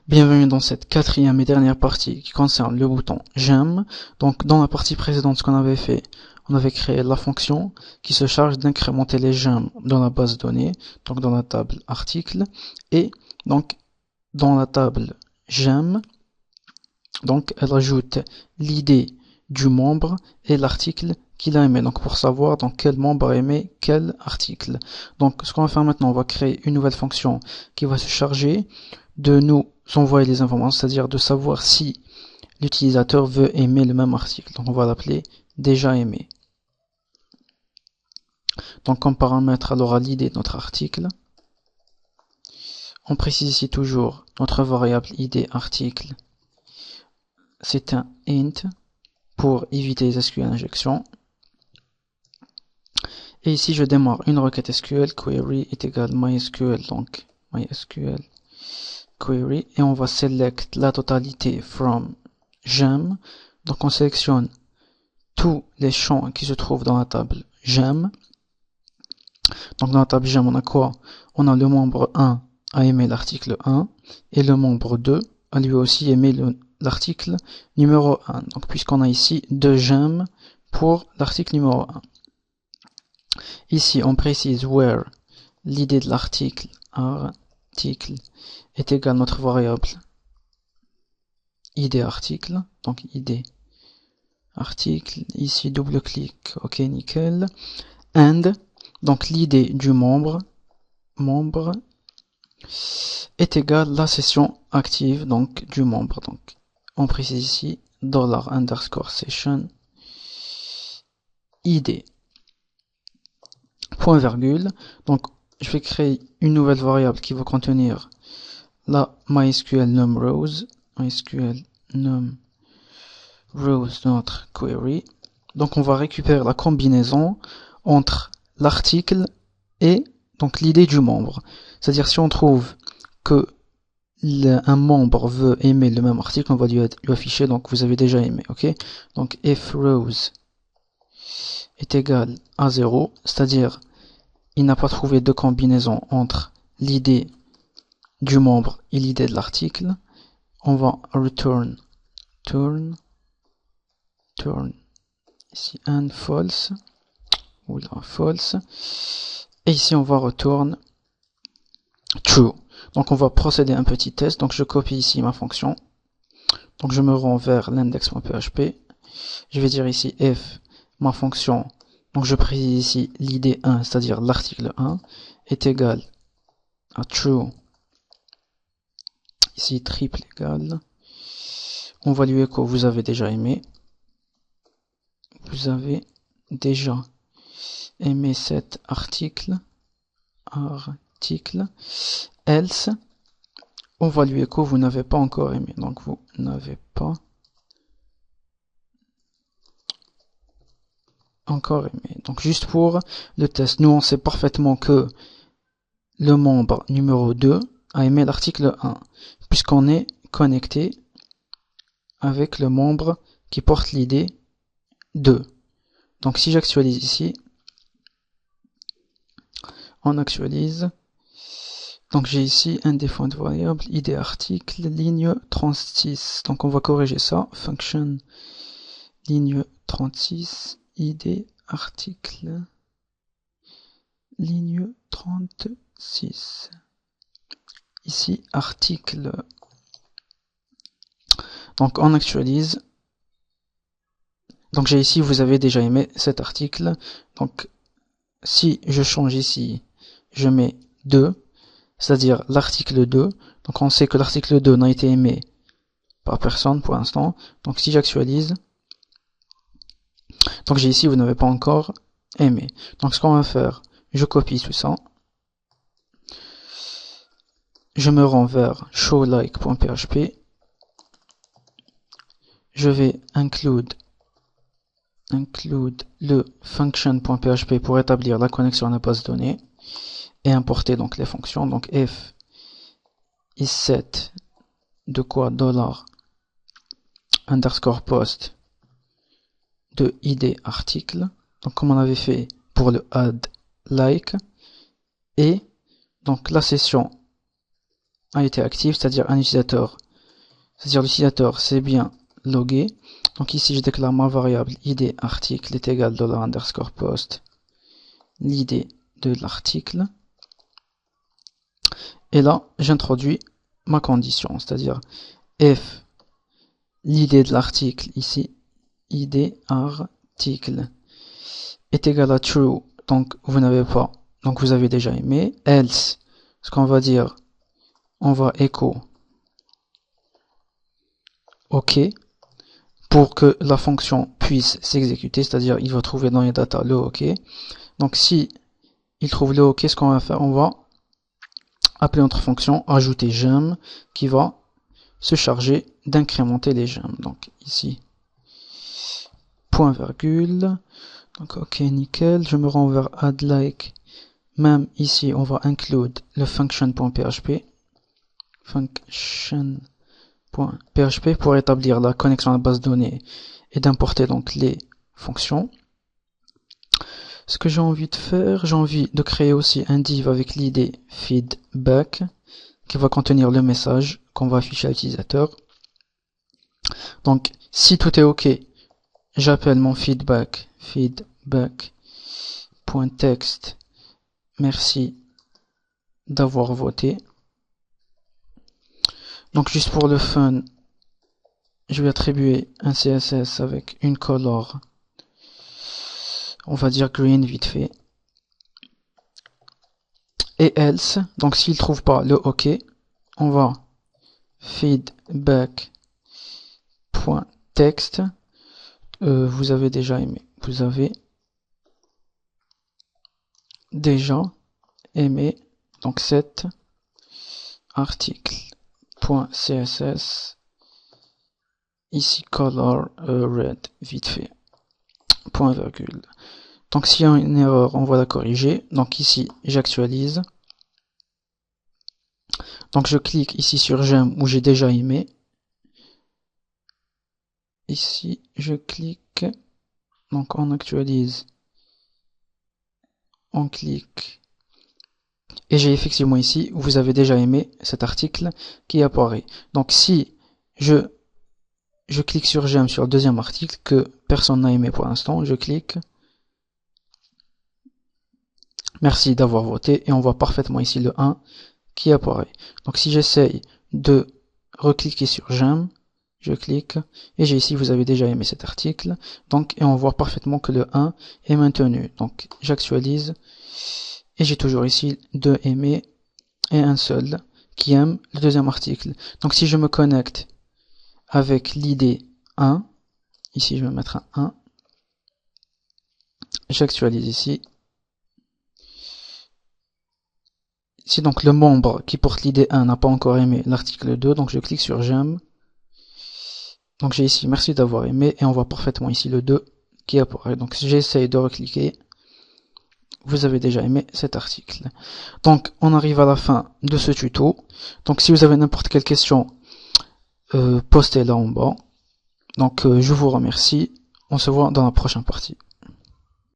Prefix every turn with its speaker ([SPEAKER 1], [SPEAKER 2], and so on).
[SPEAKER 1] Bienvenue dans cette quatrième et dernière partie qui concerne le bouton j'aime. Donc dans la partie précédente, ce qu'on avait fait, on avait créé la fonction qui se charge d'incrémenter les j'aime dans la base de données, donc dans la table article, et donc dans la table j'aime, donc elle ajoute l'id du membre et l'article qu'il a aimé, donc pour savoir dans quel membre a aimé quel article. Donc ce qu'on va faire maintenant, on va créer une nouvelle fonction qui va se charger de nous envoyer les informations, c'est-à-dire de savoir si l'utilisateur veut aimer le même article. Donc on va l'appeler déjà aimé. Donc comme paramètre, elle aura l'id de notre article. On précise ici toujours notre variable id article. C'est un int pour éviter les SQL injections. Et ici je démarre une requête SQL, query est égal MySQL, donc MySQL query, et on va select la totalité from j'aime. Donc on sélectionne tous les champs qui se trouvent dans la table j'aime. Donc dans la table j'aime, on a quoi? On a le membre 1 a aimé l'article 1 et le membre 2 a lui aussi aimé l'article numéro 1. Donc puisqu'on a ici deux j'aime pour l'article numéro 1. Ici on précise where l'id de l'article est égal à notre variable id article, donc id article, ici double clic, ok nickel, and donc l'id du membre est égal à la session active donc du membre. Donc on précise ici $_session id point virgule. Donc je vais créer une nouvelle variable qui va contenir la MySQL num rows, MySQL num rows de notre query. Donc on va récupérer la combinaison entre l'article et donc l'id du membre. C'est-à-dire si on trouve que un membre veut aimer le même article, on va lui afficher donc vous avez déjà aimé, ok? Donc if rows est égal à 0, c'est-à-dire il n'a pas trouvé de combinaison entre l'id du membre et l'id de l'article, on va return ici un false, ou là false, et ici on va return true. Donc on va procéder à un petit test. Donc je copie ici ma fonction, donc je me rends vers l'index.php, je vais dire ici if ma fonction, donc je précise ici l'id 1, c'est-à-dire l'article 1 est égal à true, ici triple égal, on va lui écho vous avez déjà aimé, cet article, else, on va lui écho vous n'avez pas encore aimé, donc vous n'avez pas encore aimé. Donc juste pour le test, nous on sait parfaitement que le membre numéro 2 a aimé l'article 1, puisqu'on est connecté avec le membre qui porte l'id 2. Donc si j'actualise ici, on actualise, donc j'ai ici un default variable id article ligne 36, donc on va corriger ça, function ligne 36 id article ligne 36, ici article, donc on actualise, donc j'ai ici vous avez déjà aimé cet article, donc si je change ici, je mets 2, c'est-à-dire l'article 2, donc on sait que l'article 2 n'a été aimé par personne pour l'instant, donc si j'actualise, donc j'ai ici vous n'avez pas encore aimé. Donc ce qu'on va faire, je copie tout ça, je me rends vers showLike.php, je vais include le function.php pour établir la connexion à la base de données et importer donc les fonctions. Donc if isSet de quoi $_post de id article, donc comme on avait fait pour le add like, et donc la session a été active, c'est-à-dire l'utilisateur s'est bien logué. Donc ici, je déclare ma variable id article est égal $_post, l'id de l'article. Et là, j'introduis ma condition, c'est-à-dire if l'id de l'article ici, id article est égal à true, donc vous n'avez pas, donc vous avez déjà aimé, else, ce qu'on va dire, on va echo OK pour que la fonction puisse s'exécuter, c'est-à-dire il va trouver dans les data le OK. Donc si il trouve le OK, ce qu'on va faire, on va appeler notre fonction ajouter gem qui va se charger d'incrémenter les gemmes. Donc ici, point virgule. Donc OK, nickel. Je me rends vers add like. Même ici, on va include le function.php. Function.php pour établir la connexion à la base de données et d'importer donc les fonctions. Ce que j'ai envie de faire, j'ai envie de créer aussi un div avec l'id feedback qui va contenir le message qu'on va afficher à l'utilisateur. Donc, si tout est OK, j'appelle mon feedback.text. Merci d'avoir voté. Donc, juste pour le fun, je vais attribuer un CSS avec une color. On va dire green vite fait. Et else, donc s'il trouve pas le OK, on va feedback.text. Vous avez déjà aimé. Vous avez déjà aimé. Donc cet article.css. Ici color red vite fait. Point virgule. Donc s'il y a une erreur, on va la corriger. Donc ici, j'actualise. Donc je clique ici sur j'aime où j'ai déjà aimé. Ici, je clique. Donc on actualise. On clique. Et j'ai effectivement ici, où vous avez déjà aimé cet article qui apparaît. Donc si je clique sur j'aime sur le deuxième article que personne n'a aimé pour l'instant, je clique. Merci d'avoir voté et on voit parfaitement ici le 1 qui apparaît. Donc si j'essaye de recliquer sur j'aime, je clique et j'ai ici vous avez déjà aimé cet article. Donc et on voit parfaitement que le 1 est maintenu. Donc j'actualise et j'ai toujours ici 2 aimés et un seul qui aime le deuxième article. Donc si je me connecte avec l'id 1, ici je vais mettre un 1, j'actualise ici. Si donc le membre qui porte l'id 1 n'a pas encore aimé l'article 2, donc je clique sur j'aime. Donc j'ai ici merci d'avoir aimé et on voit parfaitement ici le 2 qui apparaît. Donc si j'essaye de recliquer, vous avez déjà aimé cet article. Donc on arrive à la fin de ce tuto. Donc si vous avez n'importe quelle question, postez-la en bas. Donc je vous remercie. On se voit dans la prochaine partie.